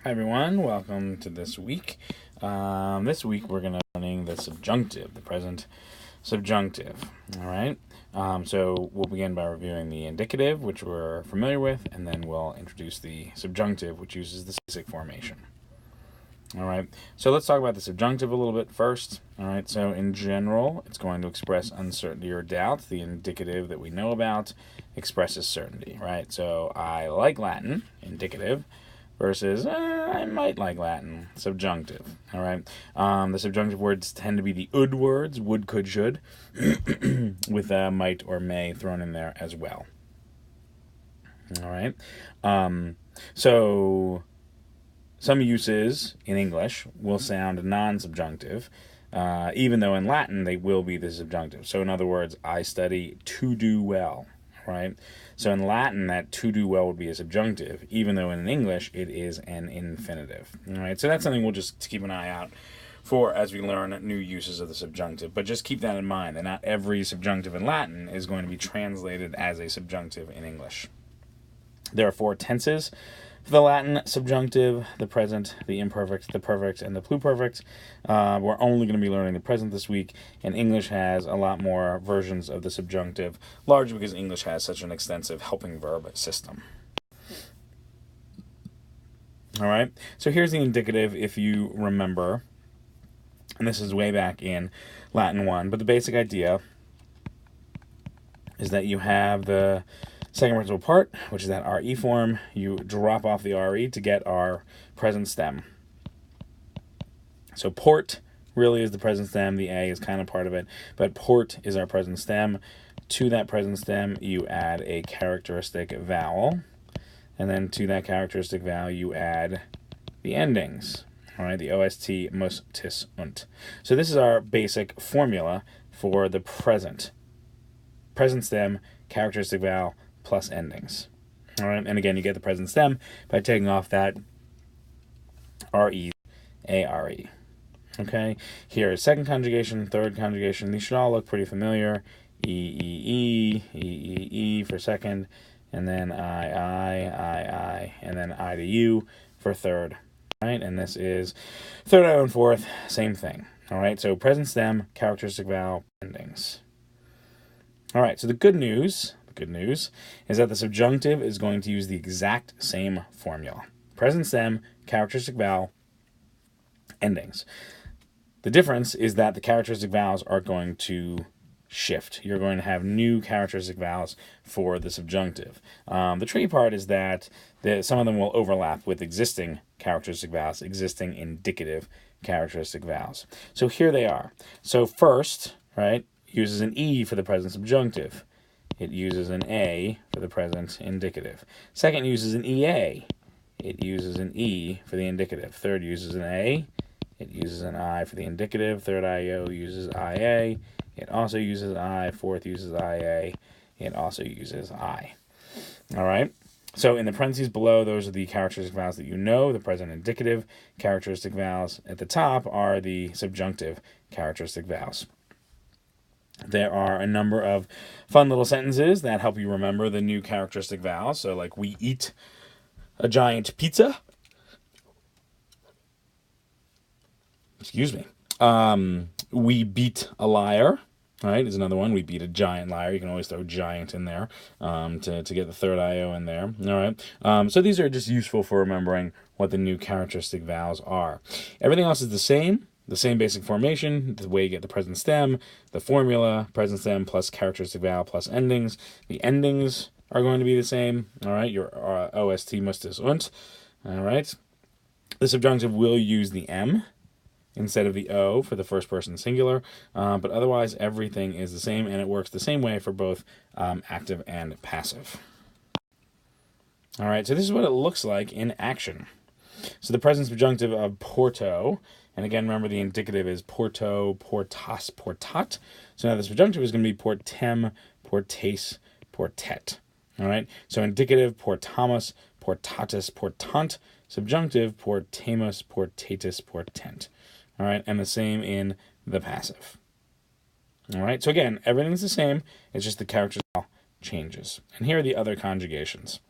Hi everyone, welcome to this week. This week we're going to be learning the subjunctive, the present subjunctive. All right. So we'll begin by reviewing the indicative, which we're familiar with, and then we'll introduce the subjunctive, which uses the basic formation. All right. So let's talk about the subjunctive a little bit first. All right. So in general, it's going to express uncertainty or doubt. The indicative that we know about expresses certainty. Right. So I like Latin, indicative. Versus, I might like Latin, subjunctive. All right. The subjunctive words tend to be the ood words, would, could, should, with might or may thrown in there as well. All right. So some uses in English will sound non-subjunctive, even though in Latin they will be the subjunctive. So in other words, I study to do well. Right? So in Latin, that to do well would be a subjunctive, even though in English it is an infinitive. All right? So that's something we'll just keep an eye out for as we learn new uses of the subjunctive. But just keep that in mind, that not every subjunctive in Latin is going to be translated as a subjunctive in English. There are 4 tenses for the Latin subjunctive: the present, the imperfect, the perfect, and the pluperfect. We're only going to be learning the present this week, and English has a lot more versions of the subjunctive, largely because English has such an extensive helping verb system. All right, so here's the indicative, if you remember, and this is way back in Latin 1, but the basic idea is that you have the second participle part, which is that RE form. You drop off the RE to get our present stem. So port really is the present stem. The A is kind of part of it, but port is our present stem. To that present stem, you add a characteristic vowel, and then to that characteristic vowel, you add the endings. All right, the OST, mus, tis, und. So this is our basic formula for the present. Present stem, characteristic vowel, plus endings. All right, and again, you get the present stem by taking off that RE, ARE. Okay, here is second conjugation, third conjugation. These should all look pretty familiar. E for second, and then I, and then I to U for third. All right, and this is third I and fourth, same thing. All right, so present stem, characteristic vowel, endings. All right, so the good news is that the subjunctive is going to use the exact same formula. Present stem, characteristic vowel, endings. The difference is that the characteristic vowels are going to shift. You're going to have new characteristic vowels for the subjunctive. The tricky part is that some of them will overlap with existing characteristic vowels, existing indicative characteristic vowels. So here they are. So first, right, uses an E for the present subjunctive. It uses an A for the present indicative. Second uses an EA. It uses an E for the indicative. Third uses an A. It uses an I for the indicative. Third IO uses IA. It also uses I. Fourth uses IA. It also uses I. All right? So in the parentheses below, those are the characteristic vowels that you know, the present indicative characteristic vowels. At the top are the subjunctive characteristic vowels. There are a number of fun little sentences that help you remember the new characteristic vowels. So like, we eat a giant pizza. Excuse me. We beat a liar. Right, is another one. We beat a giant liar. You can always throw giant in there to get the third IO in there. All right. So these are just useful for remembering what the new characteristic vowels are. Everything else is the same basic formation, the way you get the present stem, the formula, present stem plus characteristic vowel plus endings. The endings are going to be the same. All right. Your OST, mus, tis, und. All right. The subjunctive will use the M instead of the O for the first person singular, but otherwise everything is the same, and it works the same way for both active and passive. All right, so this is what it looks like in action. So the present subjunctive of porto, and again, remember the indicative is porto, portas, portat. So now the subjunctive is going to be portem, portace, portet. All right, so indicative, portamus, portatus, portant. Subjunctive, portemus, portatus, portent. All right, and the same in the passive. All right, so again, everything's the same. It's just the character changes. And here are the other conjugations.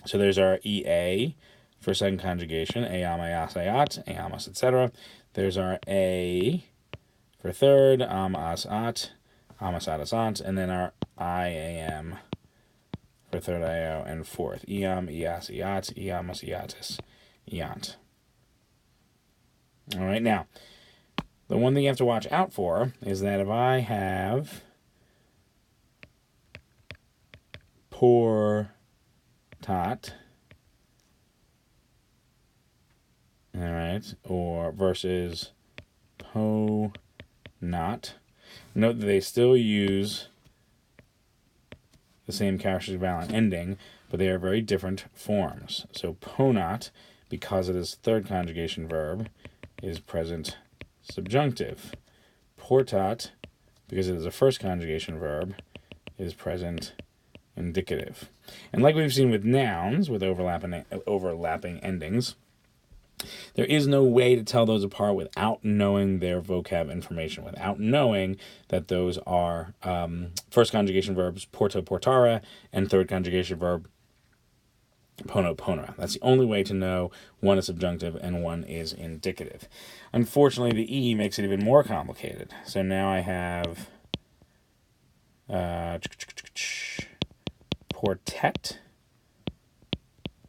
So there's our EA, for second conjugation, eam, eas, eat, eamus, etc. There's our a for third, as, at, amas, atas, ant, and then our iam for third, io, and fourth, eam, eas, eat, eamus, eatus, eant. All right, now, the one thing you have to watch out for is that if I have portat, all right, or versus ponat, note that they still use the same characteristic vowel and ending, but they are very different forms. So ponat, because it is third conjugation verb, is present subjunctive. Portat, because it is a first conjugation verb, is present indicative. And like we've seen with nouns, with overlapping endings, there is no way to tell those apart without knowing their vocab information, without knowing that those are first conjugation verbs, porta, portare, and third conjugation verb, pono, ponera. That's the only way to know one is subjunctive and one is indicative. Unfortunately, the E makes it even more complicated. So now I have portet,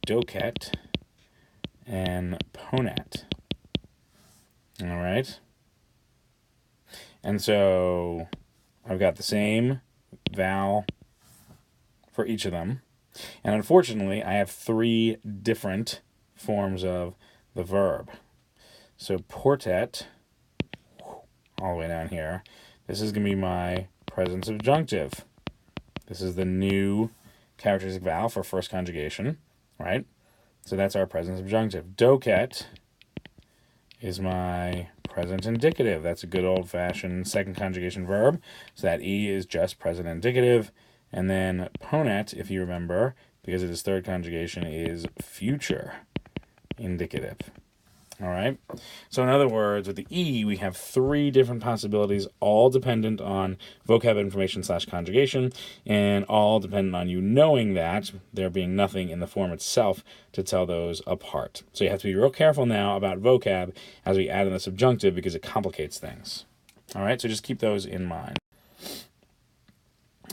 docet, and ponat. All right. And so I've got the same vowel for each of them. And unfortunately, I have three different forms of the verb. So portet, all the way down here, this is going to be my present subjunctive. This is the new characteristic vowel for first conjugation, right? So that's our present subjunctive. Docet is my present indicative. That's a good old-fashioned second conjugation verb. So that E is just present indicative. And then ponat, if you remember, because it is third conjugation, is future indicative. All right? So in other words, with the E, we have three different possibilities, all dependent on vocab information / conjugation, and all dependent on you knowing that, there being nothing in the form itself to tell those apart. So you have to be real careful now about vocab as we add in the subjunctive because it complicates things. All right? So just keep those in mind.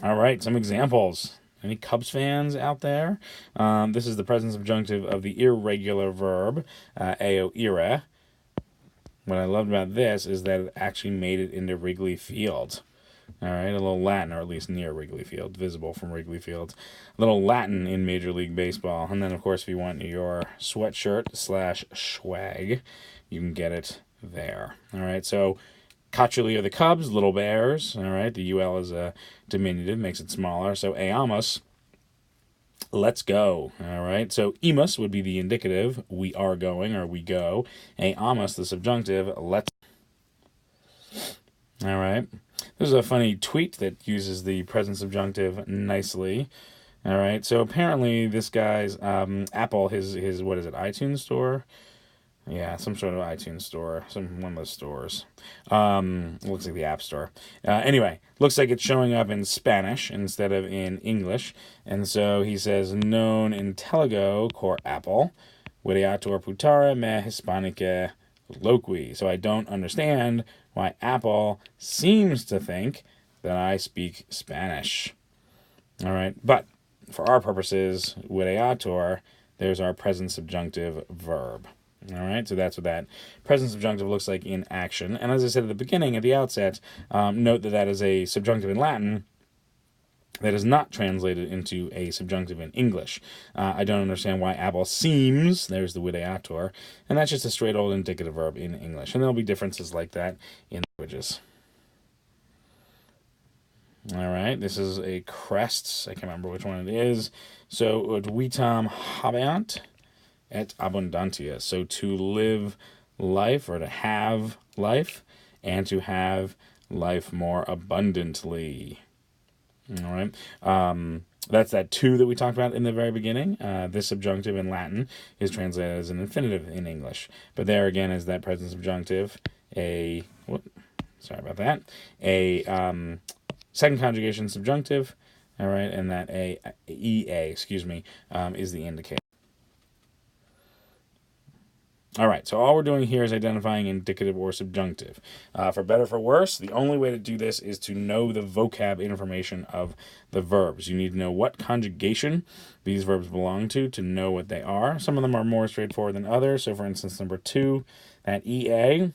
All right, some examples. Any Cubs fans out there? This is the present subjunctive of the irregular verb, eo ire. What I loved about this is that it actually made it into Wrigley Field. All right, a little Latin, or at least near Wrigley Field, visible from Wrigley Field. A little Latin in Major League Baseball. And then, of course, if you want your sweatshirt / swag, you can get it there. All right, so Cotuli are the Cubs, little bears. All right, the UL is a diminutive, makes it smaller. So eamus, let's go. All right, so emus would be the indicative, we are going or we go. Eamus, the subjunctive, let's. All right, this is a funny tweet that uses the present subjunctive nicely. All right, so apparently this guy's Apple, his what is it, iTunes store? Yeah, some sort of iTunes store, one of those stores. Looks like the App Store. Anyway, looks like it's showing up in Spanish instead of in English. And so he says, non intelligo cor Apple, videator putare me Hispanice loqui. So I don't understand why Apple seems to think that I speak Spanish. All right, but for our purposes, videator, there's our present subjunctive verb. All right, so that's what that present subjunctive looks like in action. And as I said at the beginning, at the outset, note that that is a subjunctive in Latin that is not translated into a subjunctive in English. I don't understand why Apple seems, there's the videator, and that's just a straight old indicative verb in English. And there'll be differences like that in languages. All right, this is a crests. I can't remember which one it is. So, vitam habeant et abundantia. So to live life, or to have life, and to have life more abundantly. All right. That's that to that we talked about in the very beginning. This subjunctive in Latin is translated as an infinitive in English. But there again is that present subjunctive, a second conjugation subjunctive. All right, and that ea, is the indicator. All right, so all we're doing here is identifying indicative or subjunctive. For better or for worse, the only way to do this is to know the vocab information of the verbs. You need to know what conjugation these verbs belong to know what they are. Some of them are more straightforward than others. So for instance, number 2, that EA,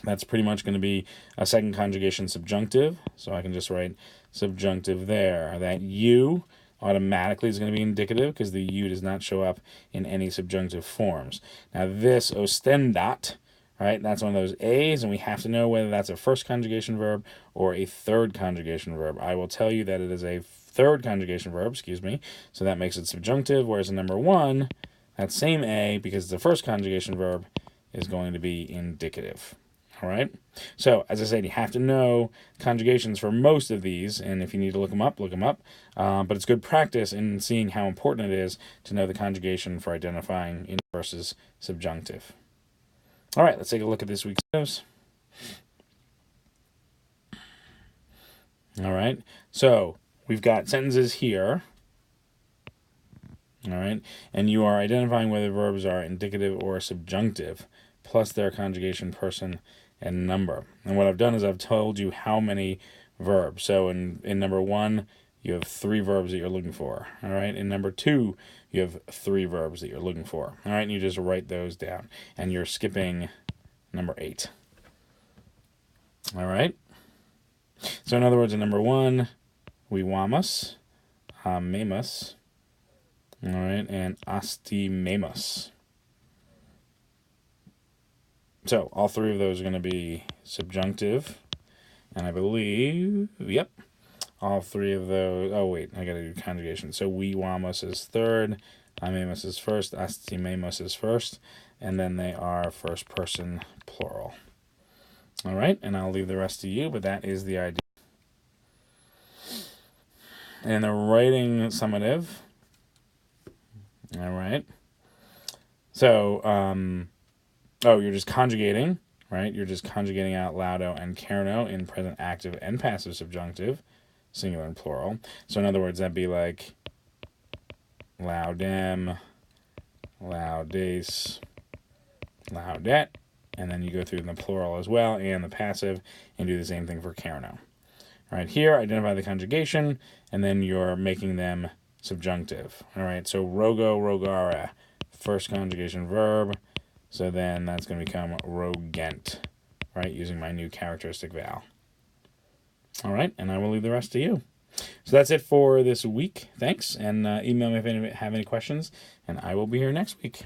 that's pretty much going to be a second conjugation subjunctive. So I can just write subjunctive there. That U automatically is going to be indicative because the U does not show up in any subjunctive forms. Now this ostendat, right, that's one of those A's, and we have to know whether that's a first conjugation verb or a third conjugation verb. I will tell you that it is a third conjugation verb, so that makes it subjunctive, whereas in number 1, that same A, because it's a first conjugation verb, is going to be indicative. All right. So as I said, you have to know conjugations for most of these, and if you need to look them up, look them up. But it's good practice in seeing how important it is to know the conjugation for identifying in versus subjunctive. All right, let's take a look at this week's news. All right. So we've got sentences here. All right, and you are identifying whether verbs are indicative or subjunctive, plus their conjugation, person, and number. And what I've done is I've told you how many verbs. So in number 1, you have 3 verbs that you're looking for. All right. In number 2, you have 3 verbs that you're looking for. All right. And you just write those down. And you're skipping number 8. All right. So in other words, in number 1, we wamus, memus, all right, and astimemus. So all 3 of those are going to be subjunctive, and I believe, yep, all 3 of those, oh wait, I got to do conjugation. So we wamus is third, amemus is first, astimemus is first, and then they are first person plural. All right, and I'll leave the rest to you, but that is the idea. And the writing summative, all right, so, you're just conjugating, right? You're just conjugating out laudo and carno in present active and passive subjunctive, singular and plural. So in other words, that'd be like laudem, laudes, laudet, and then you go through the plural as well and the passive and do the same thing for carno. All right, here, identify the conjugation, and then you're making them subjunctive. All right, so rogo, rogara, first conjugation verb. So then that's going to become rogent, right, using my new characteristic vowel. All right, and I will leave the rest to you. So that's it for this week. Thanks, and email me if you have any questions, and I will be here next week.